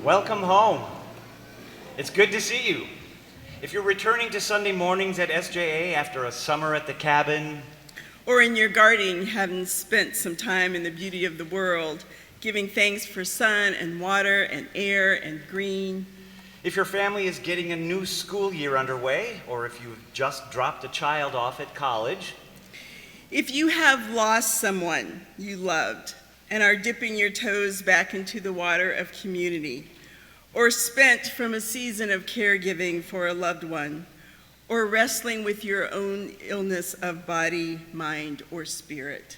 Welcome home. It's good to see you. If you're returning to Sunday mornings at SJA after a summer at the cabin, or in your garden, having spent some time in the beauty of the world, giving thanks for sun and water and air and green. If your family is getting a new school year underway, or if you've just dropped a child off at college. If you have lost someone you loved and are dipping your toes back into the water of community, or spent from a season of caregiving for a loved one, or wrestling with your own illness of body, mind, or spirit.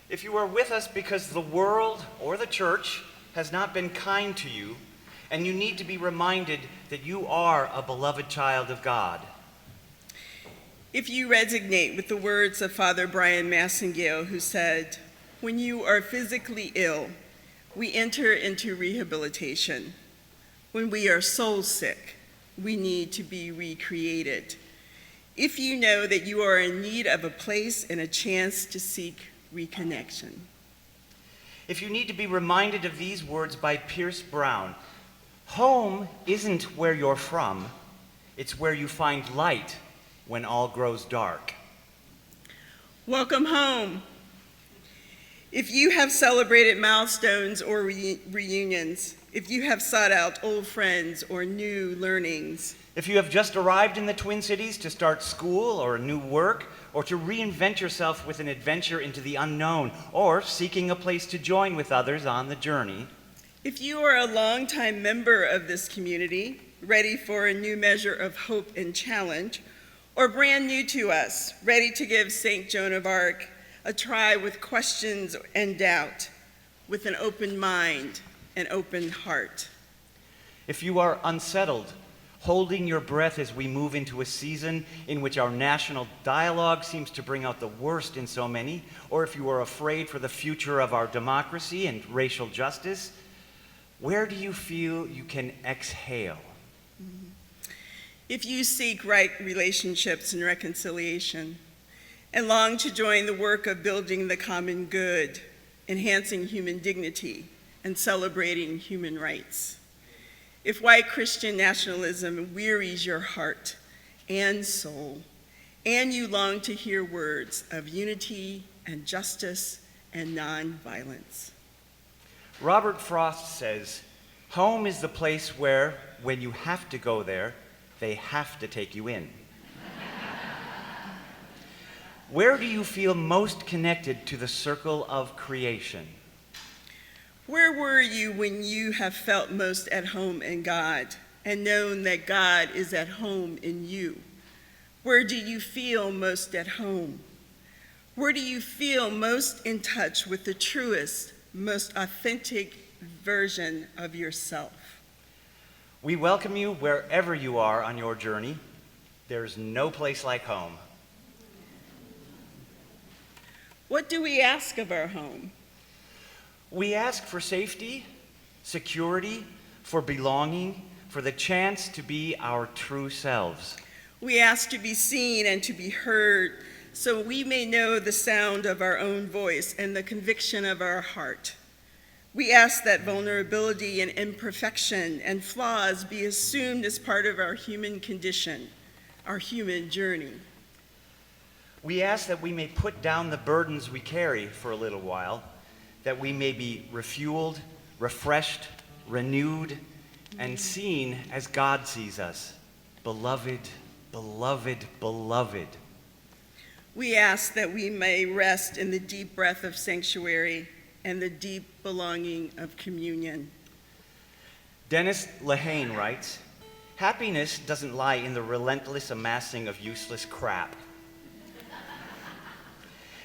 If you are with us because the world or the church has not been kind to you, and you need to be reminded that you are a beloved child of God. If you resonate with the words of Father Brian Massengale, who said, "When you are physically ill, we enter into rehabilitation. When we are soul sick, we need to be recreated." If you know that you are in need of a place and a chance to seek reconnection. If you need to be reminded of these words by Pierce Brown, home isn't where you're from, it's where you find light when all grows dark. Welcome home. If you have celebrated milestones or reunions, if you have sought out old friends or new learnings, if you have just arrived in the Twin Cities to start school or new work, or to reinvent yourself with an adventure into the unknown, or seeking a place to join with others on the journey, if you are a longtime member of this community, ready for a new measure of hope and challenge, or brand new to us, ready to give St. Joan of Arc a try with questions and doubt, with an open mind and open heart. If you are unsettled, holding your breath as we move into a season in which our national dialogue seems to bring out the worst in so many, or if you are afraid for the future of our democracy and racial justice, where do you feel you can exhale? If you seek right relationships and reconciliation, and long to join the work of building the common good, enhancing human dignity, and celebrating human rights. If white Christian nationalism wearies your heart and soul, and you long to hear words of unity and justice and nonviolence. Robert Frost says, home is the place where, when you have to go there, they have to take you in. Where do you feel most connected to the circle of creation? Where were you when you have felt most at home in God and known that God is at home in you? Where do you feel most at home? Where do you feel most in touch with the truest, most authentic version of yourself? We welcome you wherever you are on your journey. There's no place like home. What do we ask of our home? We ask for safety, security, for belonging, for the chance to be our true selves. We ask to be seen and to be heard so we may know the sound of our own voice and the conviction of our heart. We ask that vulnerability and imperfection and flaws be assumed as part of our human condition, our human journey. We ask that we may put down the burdens we carry for a little while, that we may be refueled, refreshed, renewed, and seen as God sees us. Beloved, beloved, beloved. We ask that we may rest in the deep breath of sanctuary and the deep belonging of communion. Dennis Lehane writes, happiness doesn't lie in the relentless amassing of useless crap.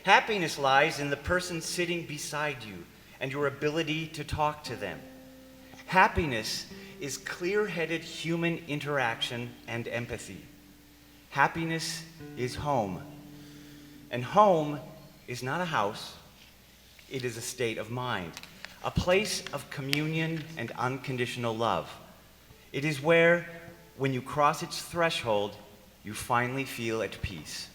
Happiness lies in the person sitting beside you and your ability to talk to them. Happiness is clear-headed human interaction and empathy. Happiness is home. And home is not a house, it is a state of mind, a place of communion and unconditional love. It is where, when you cross its threshold, you finally feel at peace.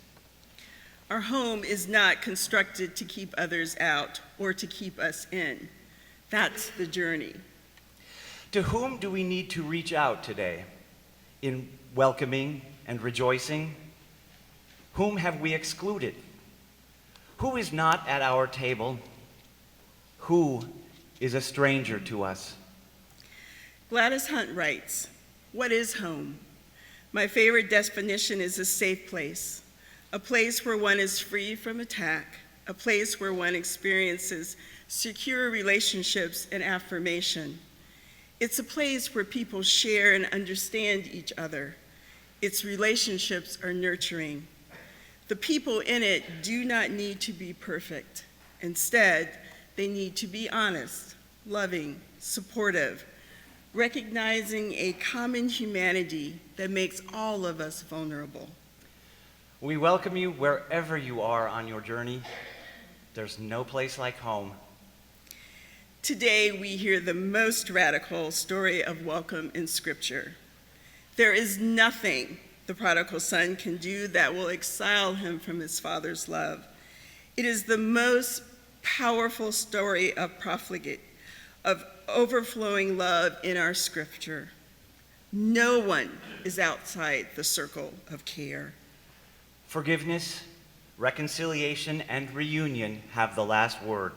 Our home is not constructed to keep others out or to keep us in. That's the journey. To whom do we need to reach out today in welcoming and rejoicing? Whom have we excluded? Who is not at our table? Who is a stranger to us? Gladys Hunt writes, "What is home? My favorite definition is a safe place, a place where one is free from attack, a place where one experiences secure relationships and affirmation. It's a place where people share and understand each other. Its relationships are nurturing. The people in it do not need to be perfect. Instead, they need to be honest, loving, supportive, recognizing a common humanity that makes all of us vulnerable." We welcome you wherever you are on your journey. There's no place like home. Today, we hear the most radical story of welcome in Scripture. There is nothing the prodigal son can do that will exile him from his father's love. It is the most powerful story of profligate, of overflowing love in our Scripture. No one is outside the circle of care. Forgiveness, reconciliation, and reunion have the last word.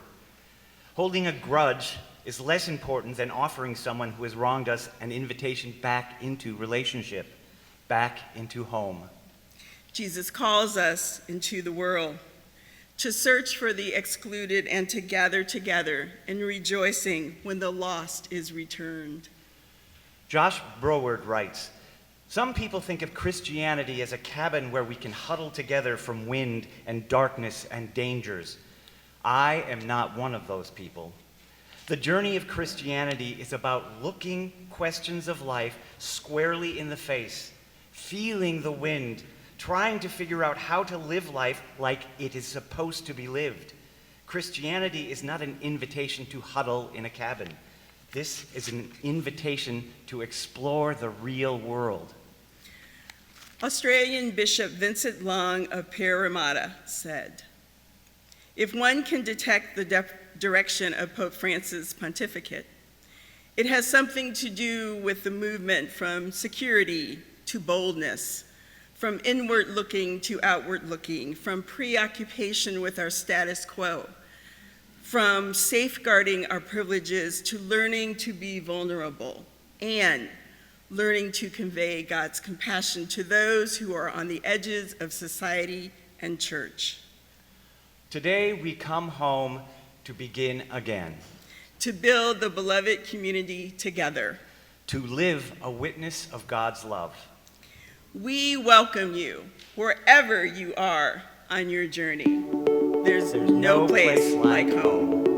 Holding a grudge is less important than offering someone who has wronged us an invitation back into relationship, back into home. Jesus calls us into the world to search for the excluded and to gather together in rejoicing when the lost is returned. Josh Broward writes, "Some people think of Christianity as a cabin where we can huddle together from wind and darkness and dangers. I am not one of those people. The journey of Christianity is about looking questions of life squarely in the face, feeling the wind, trying to figure out how to live life like it is supposed to be lived. Christianity is not an invitation to huddle in a cabin. This is an invitation to explore the real world." Australian Bishop Vincent Long of Parramatta said, "If one can detect the direction of Pope Francis' pontificate, it has something to do with the movement from security to boldness, from inward looking to outward looking, from preoccupation with our status quo, from safeguarding our privileges to learning to be vulnerable, and learning to convey God's compassion to those who are on the edges of society and church." Today we come home to begin again, To build the beloved community together. to live a witness of God's love. We welcome you wherever you are on your journey. There's no place like home.